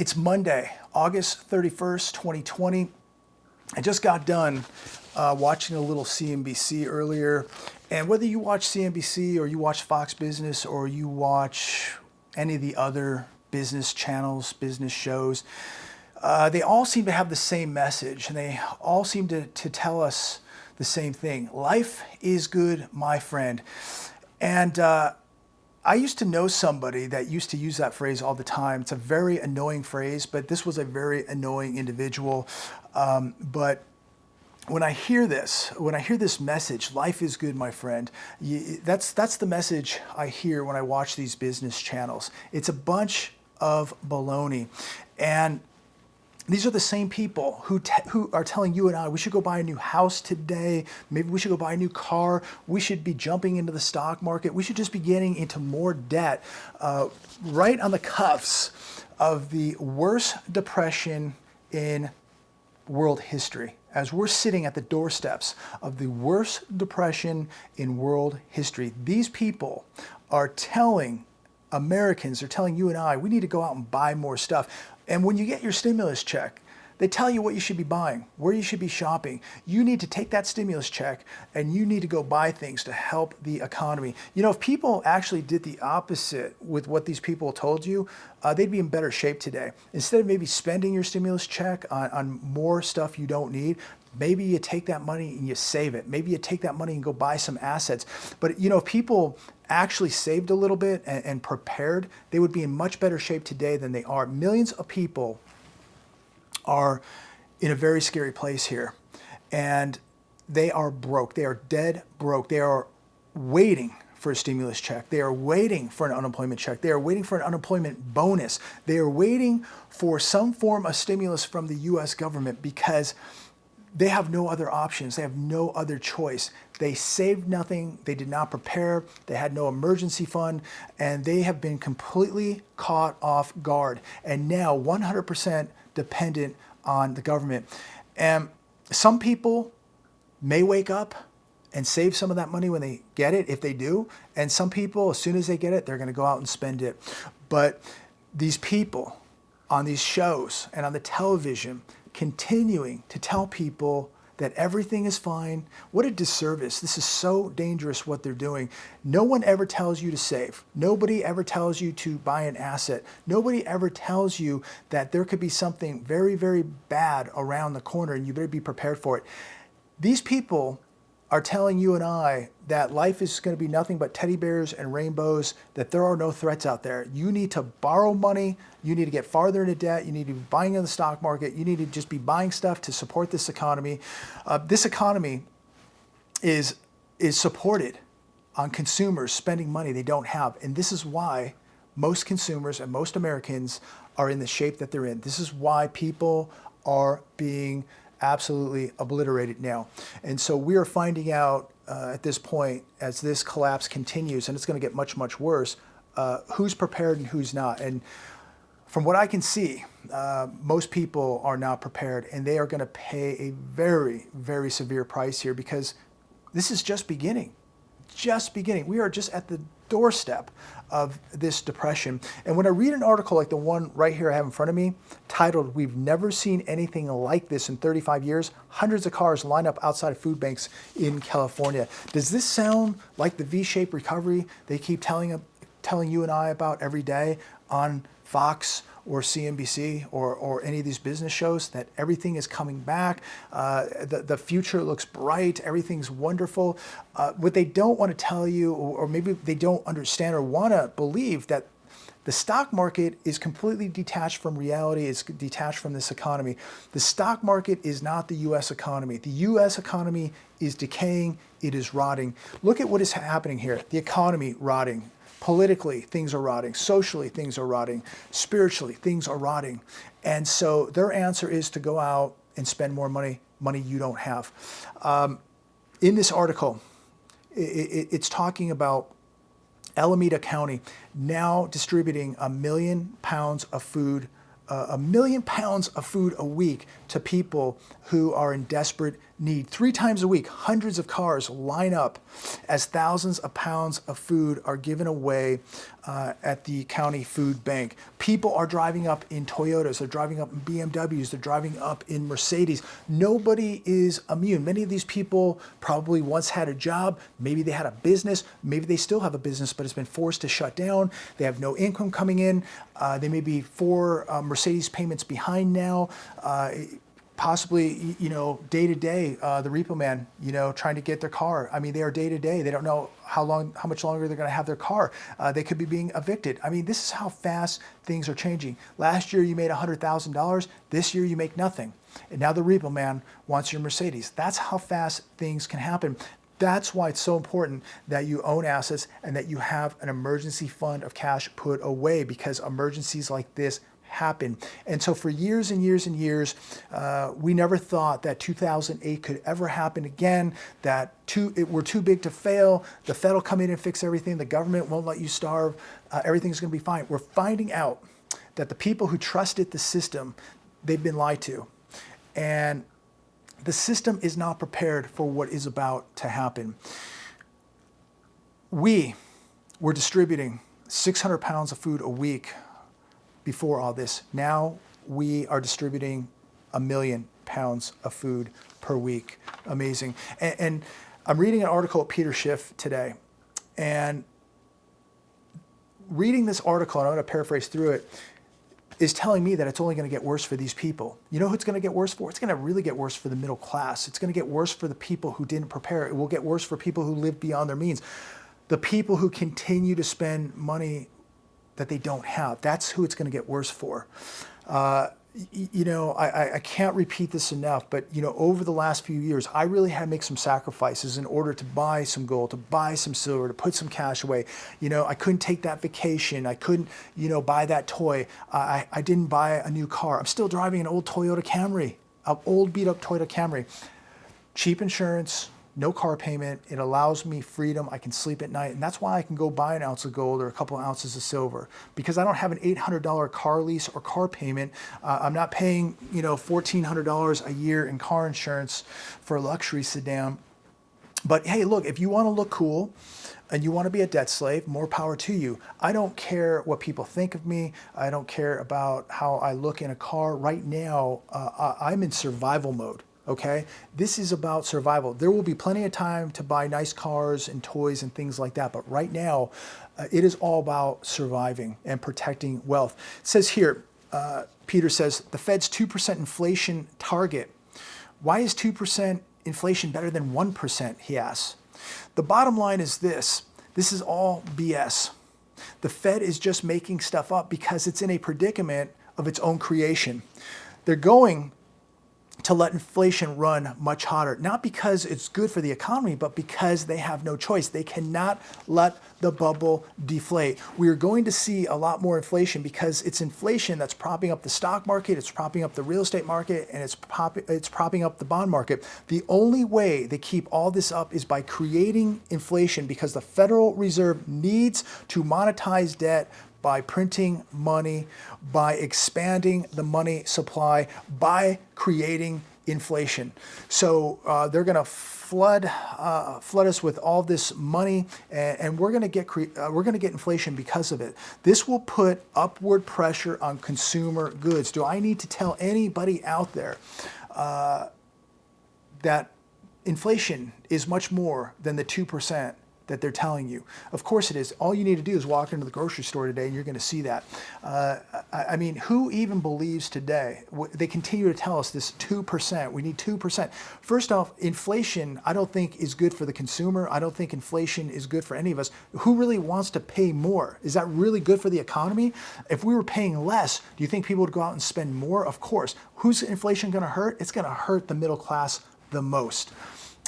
It's Monday, August 31st, 2020. I just got done watching a little CNBC earlier. And whether you watch CNBC or you watch Fox Business or you watch any of the other business channels, business shows, they all seem to have the same message, and they all seem to tell us the same thing. Life is good, my friend. And I used to know somebody that used to use that phrase all the time. It's a very annoying phrase, but this was a very annoying individual. But when I hear this message, life is good, my friend, that's the message I hear when I watch these business channels. It's a bunch of baloney. And these are the same people who are telling you and I, we should go buy a new house today. Maybe we should go buy a new car. We should be jumping into the stock market. We should just be getting into more debt, right on the cuffs of the worst depression in world history. As we're sitting at the doorsteps of the worst depression in world history, these people are telling Americans, they're telling you and I, we need to go out and buy more stuff. And when you get your stimulus check, they tell you what you should be buying, where you should be shopping. You need to take that stimulus check and you need to go buy things to help the economy. You know, if people actually did the opposite with what these people told you, they'd be in better shape today. Instead of maybe spending your stimulus check on more stuff you don't need, maybe you take that money and you save it. Maybe you take that money and go buy some assets. But you know, if people actually saved a little bit and prepared, they would be in much better shape today than they are. Millions of people are in a very scary place here, and they are broke. They are dead broke. They are waiting for a stimulus check. They are waiting for an unemployment check. They are waiting for an unemployment bonus. They are waiting for some form of stimulus from the US government because they have no other options. They have no other choice. They saved nothing. They did not prepare. They had no emergency fund, and they have been completely caught off guard and now 100% dependent on the government. And some people may wake up and save some of that money when they get it, if they do. And some people, as soon as they get it, they're going to go out and spend it. But these people on these shows and on the television continuing to tell people that everything is fine. What a disservice. This is so dangerous what they're doing. No one ever tells you to save. Nobody ever tells you to buy an asset. Nobody ever tells you that there could be something very, very bad around the corner and you better be prepared for it. These people are telling you and I that life is going to be nothing but teddy bears and rainbows, that there are no threats out there. You need to borrow money. You need to get farther into debt. You need to be buying in the stock market. You need to just be buying stuff to support this economy. This economy is supported on consumers spending money they don't have. And this is why most consumers and most Americans are in the shape that they're in. This is why people are being absolutely obliterated now. And so we are finding out at this point, as this collapse continues, and it's going to get much, much worse, who's prepared and who's not. And from what I can see, most people are not prepared, and they are going to pay a very, very severe price here because this is just beginning. Just beginning. We are just at the doorstep of this depression. And when I read an article like the one right here I have in front of me, titled, "We've Never Seen Anything Like This in 35 Years, Hundreds of Cars Line Up Outside of Food Banks in California." Does this sound like the V-shaped recovery they keep telling you and I about every day on Fox or CNBC or any of these business shows, that everything is coming back, the future looks bright, everything's wonderful? What they don't want to tell you, or maybe they don't understand or want to believe, that the stock market is completely detached from reality. It's detached from this economy. The stock market is not the U.S. economy. The U.S. economy is decaying. It is rotting. Look at what is happening here. The economy rotting. Politically, things are rotting. Socially, things are rotting. Spiritually, things are rotting. And so their answer is to go out and spend more money you don't have. In this article, it's talking about Alameda County now distributing 1 million pounds of food, 1 million pounds of food a week to people who are in desperate need. 3 times a week, hundreds of cars line up as thousands of pounds of food are given away at the county food bank. People are driving up in Toyotas, they're driving up in BMWs, they're driving up in Mercedes. Nobody is immune. Many of these people probably once had a job, maybe they had a business, maybe they still have a business, but it's been forced to shut down. They have no income coming in. They may be 4 Mercedes payments behind now. Possibly, day to day, the repo man, trying to get their car. I mean, they are day to day. They don't know how much longer they're going to have their car. They could be being evicted. I mean, this is how fast things are changing. Last year, you made $100,000. This year, you make nothing. And now the repo man wants your Mercedes. That's how fast things can happen. That's why it's so important that you own assets and that you have an emergency fund of cash put away, because emergencies like this happen. And so for years and years and years, we never thought that 2008 could ever happen again, that we're too big to fail. The Fed will come in and fix everything. The government won't let you starve. Everything's going to be fine. We're finding out that the people who trusted the system, they've been lied to. And the system is not prepared for what is about to happen. We were distributing 600 pounds of food a week before all this. Now we are distributing 1 million pounds of food per week. Amazing. And I'm reading an article at Peter Schiff today, and reading this article, and I'm going to paraphrase through it, is telling me that it's only going to get worse for these people. You know who it's going to get worse for? It's going to really get worse for the middle class. It's going to get worse for the people who didn't prepare. It will get worse for people who live beyond their means. The people who continue to spend money that they don't have. That's who it's going to get worse for. I can't repeat this enough, but over the last few years, I really had to make some sacrifices in order to buy some gold, to buy some silver, to put some cash away. I couldn't take that vacation. I couldn't, buy that toy. I didn't buy a new car. I'm still driving an old Toyota Camry, an old beat up Toyota Camry. Cheap insurance, no car payment. It allows me freedom. I can sleep at night. And that's why I can go buy an ounce of gold or a couple of ounces of silver, because I don't have an $800 car lease or car payment. I'm not paying, $1,400 a year in car insurance for a luxury sedan. But hey, look, if you want to look cool and you want to be a debt slave, more power to you. I don't care what people think of me. I don't care about how I look in a car. Right now, I'm in survival mode. Okay, this is about survival. There will be plenty of time to buy nice cars and toys and things like that. But right now, it is all about surviving and protecting wealth. It says here, Peter says, the Fed's 2% inflation target. Why is 2% inflation better than 1%, he asks. The bottom line is this is all BS. The Fed is just making stuff up because it's in a predicament of its own creation. They're going to let inflation run much hotter, not because it's good for the economy, but because they have no choice. They cannot let the bubble deflate. We are going to see a lot more inflation because it's inflation that's propping up the stock market, it's propping up the real estate market, and it's propping up the bond market. The only way they keep all this up is by creating inflation, because the Federal Reserve needs to monetize debt by printing money, by expanding the money supply, by creating inflation. So they're going to flood us with all this money, and we're going to get inflation because of it. This will put upward pressure on consumer goods. Do I need to tell anybody out there that inflation is much more than the 2% that they're telling you? Of course it is. All you need to do is walk into the grocery store today and you're going to see that. I mean, who even believes today? They continue to tell us this 2%. We need 2%. First off, inflation, I don't think is good for the consumer. I don't think inflation is good for any of us. Who really wants to pay more? Is that really good for the economy? If we were paying less, do you think people would go out and spend more? Of course. Who's inflation going to hurt? It's going to hurt the middle class the most.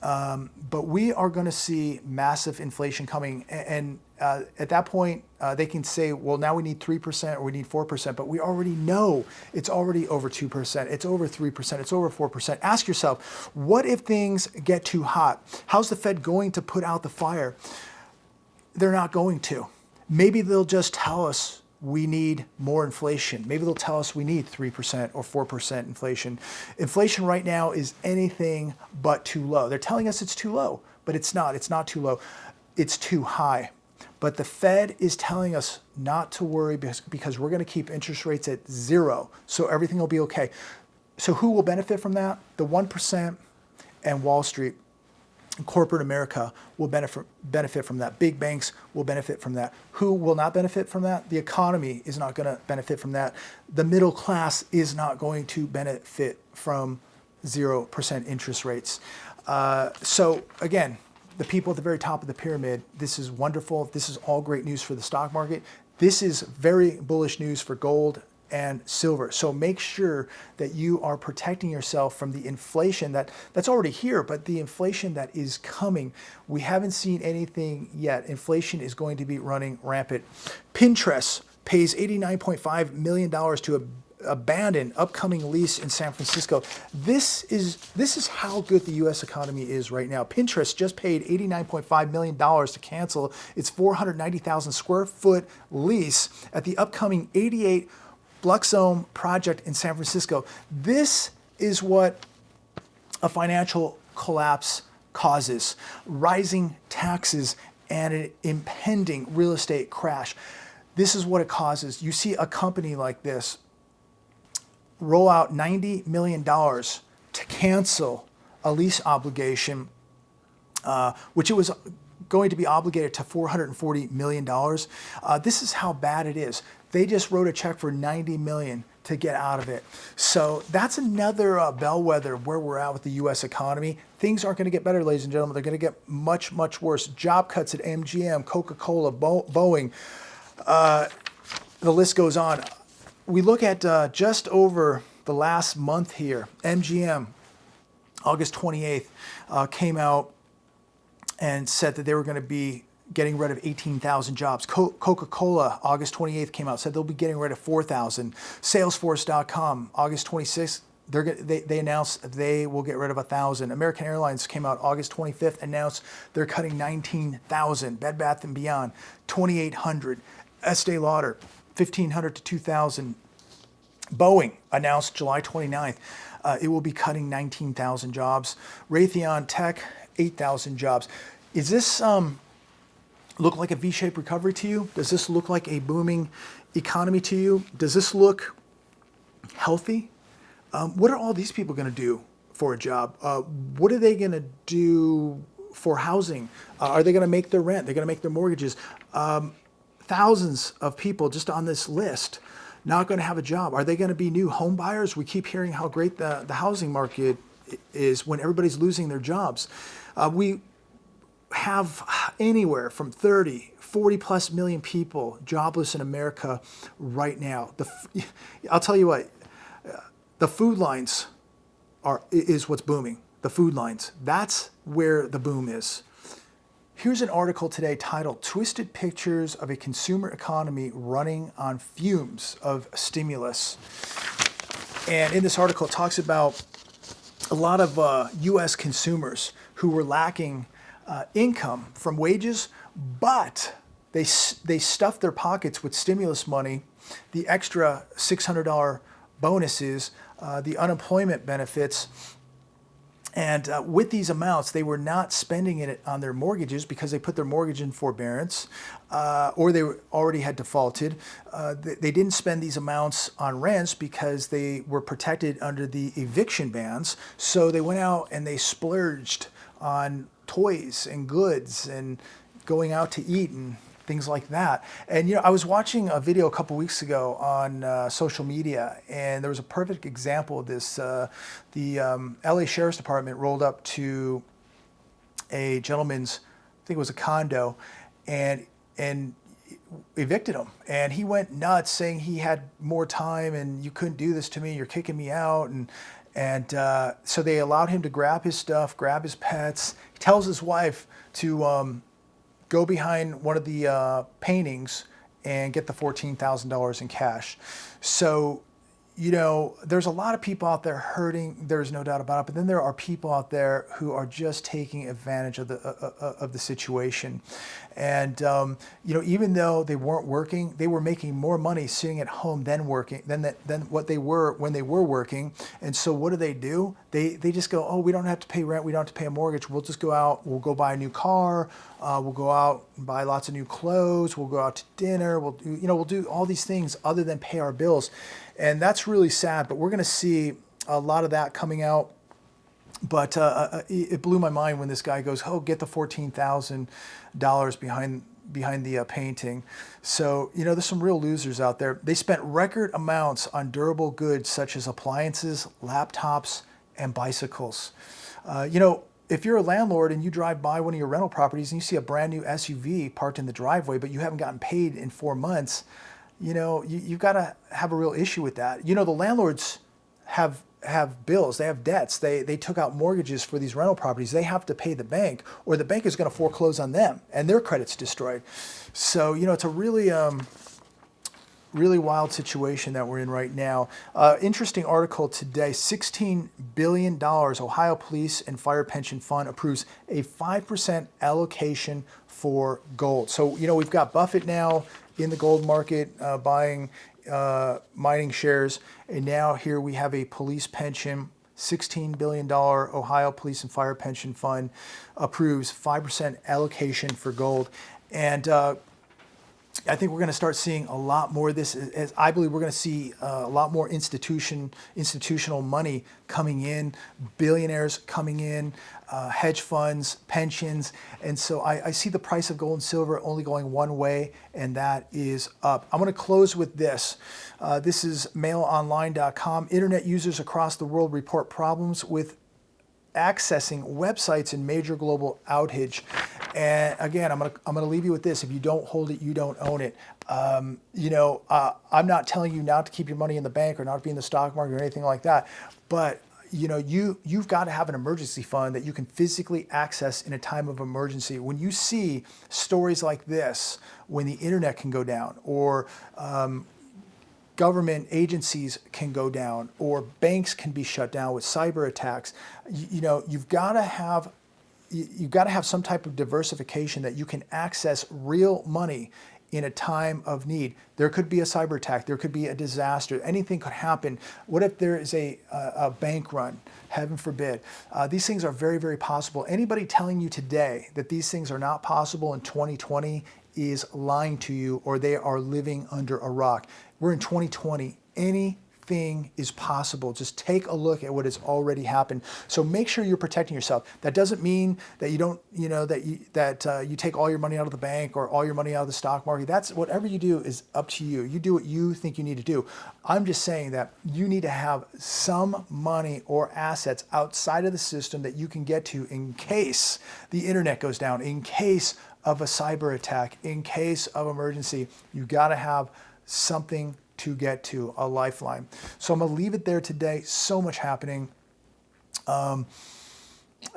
But we are going to see massive inflation coming. And at that point, they can say, well, now we need 3% or we need 4%. But we already know it's already over 2%. It's over 3%. It's over 4%. Ask yourself, what if things get too hot? How's the Fed going to put out the fire? They're not going to. Maybe they'll just tell us we need more inflation. Maybe they'll tell us we need 3% or 4% inflation. Inflation right now is anything but too low. They're telling us it's too low, but it's not. It's not too low. It's too high. But the Fed is telling us not to worry because we're going to keep interest rates at 0. So everything will be okay. So who will benefit from that? The 1% and Wall Street. Corporate America will benefit from that. Big banks will benefit from that. Who will not benefit from that? The economy is not going to benefit from that. The middle class is not going to benefit from 0% interest rates. So again, the people at the very top of the pyramid, this is wonderful. This is all great news for the stock market. This is very bullish news for gold and silver. So make sure that you are protecting yourself from the inflation that's already here, but the inflation that is coming. We haven't seen anything yet. Inflation is going to be running rampant. Pinterest pays $89.5 million to abandon upcoming lease in San Francisco. This is how good the U.S. economy is right now. Pinterest just paid $89.5 million to cancel its 490,000 square foot lease at the upcoming 88 Bluxome project in San Francisco. This is what a financial collapse causes: rising taxes and an impending real estate crash. This is what it causes. You see a company like this roll out $90 million to cancel a lease obligation, which it was going to be obligated to $440 million. This is how bad it is. They just wrote a check for $90 million to get out of it. So that's another bellwether where we're at with the U.S. economy. Things aren't going to get better, ladies and gentlemen. They're going to get much, much worse. Job cuts at MGM, Coca-Cola, Boeing. The list goes on. We look at just over the last month here. MGM, August 28th, came out and said that they were going to be getting rid of 18,000 jobs. Coca-Cola, August 28th, came out, said they'll be getting rid of 4,000. Salesforce.com, August 26th, they announced they will get rid of 1,000. American Airlines came out August 25th, announced they're cutting 19,000. Bed Bath & Beyond, 2,800. Estee Lauder, 1,500 to 2,000. Boeing announced July 29th, it will be cutting 19,000 jobs. Raytheon Tech, 8,000 jobs. Is this look like a V-shaped recovery to you? Does this look like a booming economy to you? Does this look healthy? What are all these people going to do for a job? What are they going to do for housing? Are they going to make their rent? They're going to make their mortgages. Thousands of people just on this list not going to have a job. Are they going to be new home buyers? We keep hearing how great the housing market is when everybody's losing their jobs. We have anywhere from 30, 40 plus million people jobless in America right now. I'll tell you what, the food lines is what's booming. The food lines, that's where the boom is. Here's an article today titled "Twisted Pictures of a Consumer Economy Running on Fumes of Stimulus." And in this article, it talks about a lot of U.S. consumers who were lacking income from wages, but they stuffed their pockets with stimulus money, the extra $600 bonuses, the unemployment benefits. And with these amounts, they were not spending it on their mortgages because they put their mortgage in forbearance or they already had defaulted. They didn't spend these amounts on rents because they were protected under the eviction bans. So they went out and they splurged on toys and goods and going out to eat and things like that. And I was watching a video a couple weeks ago on social media, and there was a perfect example of this. The LA Sheriff's Department rolled up to a gentleman's, I think it was a condo, and evicted him. And he went nuts, saying he had more time and you couldn't do this to me, you're kicking me out. And so they allowed him to grab his stuff, grab his pets. He tells his wife to go behind one of the paintings and get the $14,000 in cash. So, there's a lot of people out there hurting. There's no doubt about it. But then there are people out there who are just taking advantage of the situation. And even though they weren't working, they were making more money sitting at home than working than what they were when they were working. And so what do? They just go, oh, we don't have to pay rent, we don't have to pay a mortgage. We'll just go out, we'll go buy a new car, we'll go out and buy lots of new clothes, we'll go out to dinner, we'll do all these things other than pay our bills. And that's really sad, but we're going to see a lot of that coming out. But it blew my mind when this guy goes, oh, get the $14,000 behind the painting. So, there's some real losers out there. They spent record amounts on durable goods such as appliances, laptops, and bicycles. If you're a landlord and you drive by one of your rental properties and you see a brand new SUV parked in the driveway, but you haven't gotten paid in 4 months, you've got to have a real issue with that. The landlords have bills, they have debts, they took out mortgages for these rental properties. They have to pay the bank, or the bank is going to foreclose on them and their credit's destroyed. So, it's a really wild situation that we're in right now. Interesting article today, $16 billion. Ohio Police and Fire Pension Fund approves a 5% allocation for gold. So, we've got Buffett now in the gold market buying mining shares. And now here we have a police pension, $16 billion Ohio Police and Fire Pension Fund approves 5% allocation for gold. And I think we're going to start seeing a lot more of this. As I believe we're going to see a lot more institutional money coming in, billionaires coming in, hedge funds, pensions. And so I see the price of gold and silver only going one way, and that is up. I'm going to close with this. This is mailonline.com. Internet users across the world report problems with accessing websites in major global outage. And again, I'm gonna leave you with this: if you don't hold it, you don't own it. I'm not telling you not to keep your money in the bank or not to be in the stock market or anything like that, but you've got to have an emergency fund that you can physically access in a time of emergency. When you see stories like this, when the internet can go down, or government agencies can go down, or banks can be shut down with cyber attacks, you've got to have some type of diversification that you can access real money in a time of need. There could be a cyber attack, there could be a disaster, anything could happen. What if there is a bank run? Heaven forbid. These things are very, very possible. Anybody telling you today that these things are not possible in 2020 is lying to you, or they are living under a rock. We're in 2020. Anything is possible. Just take a look at what has already happened. So make sure you're protecting yourself. That doesn't mean that you don't, you take all your money out of the bank or all your money out of the stock market. That's whatever you do is up to you. You do what you think you need to do. I'm just saying that you need to have some money or assets outside of the system that you can get to in case the internet goes down, in case of a cyber attack, in case of emergency. You got to have something to get to, a lifeline. So I'm going to leave it there today. So much happening. Who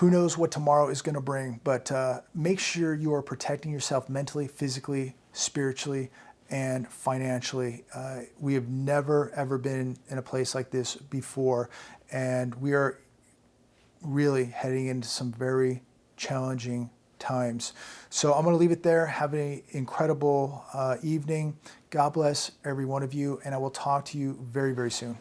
knows what tomorrow is going to bring, but make sure you are protecting yourself mentally, physically, spiritually, and financially. We have never, ever been in a place like this before, and we are really heading into some very challenging times. So I'm going to leave it there. Have an incredible evening. God bless every one of you, and I will talk to you very, very soon.